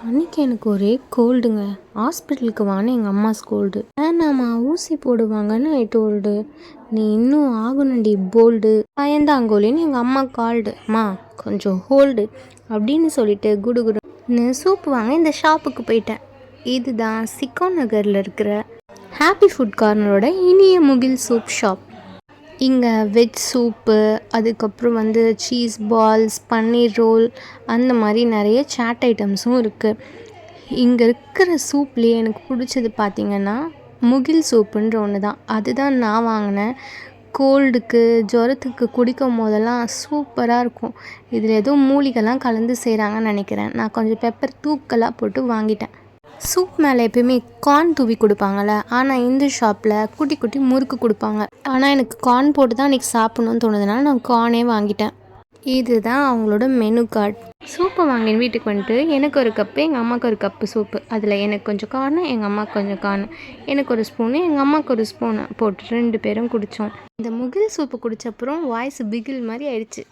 அன்றைக்கி எனக்கு ஒரே கோல்டுங்க. ஹாஸ்பிட்டலுக்கு வான்னு எங்கள் அம்மா ஸ்கோல்டு. வேணாம்மா ஊசி போடுவாங்கன்னு ஐ டோல்டு. நீ இன்னும் ஆகணுண்டி போல்டு பயந்தாங்கோலின்னு எங்கள் அம்மா கால்டு. அம்மா கொஞ்சம் ஹோல்டு அப்படின்னு சொல்லிட்டு குடுகுடுன்னு சூப்பு வாங்க இந்த ஷாப்புக்கு போயிட்டேன். இதுதான் சிக்கோ நகரில் இருக்கிற ஹாப்பி ஃபுட் கார்னரோட இனிய முகில் சூப் ஷாப். இங்கே வெஜ் சூப்பு, அதுக்கப்புறம் சீஸ் பால்ஸ், பன்னீர் ரோல், அந்த மாதிரி நிறைய சாட் ஐட்டம்ஸும் இருக்குது. இங்கே இருக்கிற சூப்லேயே எனக்கு பிடிச்சது பார்த்திங்கன்னா முகில் சூப்புன்ற ஒன்று தான். அதுதான் நான் வாங்கினேன். கோல்டுக்கு ஜுரத்துக்கு குடிக்கும் போதெல்லாம் சூப்பராக இருக்கும். இதில் ஏதோ மூலிகைலாம் கலந்து செய்கிறாங்கன்னு நினைக்கிறேன். நான் கொஞ்சம் பெப்பர் தூக்கலாக போட்டு வாங்கிட்டேன். சூப் மேலே எப்பயுமே கார்ன் தூவி கொடுப்பாங்கள்ல, ஆனால் இந்த ஷாப்பில் குட்டி குட்டி முறுக்கு கொடுப்பாங்க. ஆனால் எனக்கு கார்ன் போட்டு தான் இன்றைக்கி சாப்பிட்ணுன்னு தோணுதுனால நான் கார்னே வாங்கிட்டேன். இதுதான் அவங்களோட மெனு கார்டு. சூப்பை வாங்கின்னு வீட்டுக்கு வந்துட்டு எனக்கு ஒரு கப்பு, எங்கள் அம்மாவுக்கு ஒரு கப்பு சூப்பு. அதில் எனக்கு கொஞ்சம் கார்னு, எங்கள் அம்மாவுக்கு கொஞ்சம் கார்னு, எனக்கு ஒரு ஸ்பூனு, எங்கள் அம்மாவுக்கு ஒரு ஸ்பூனு போட்டு 2 பேரும் குடித்தோம். இந்த முகில் சூப்பு குடித்தப்புறம் வாய்ஸ் பிகில் மாதிரி ஆயிடுச்சு.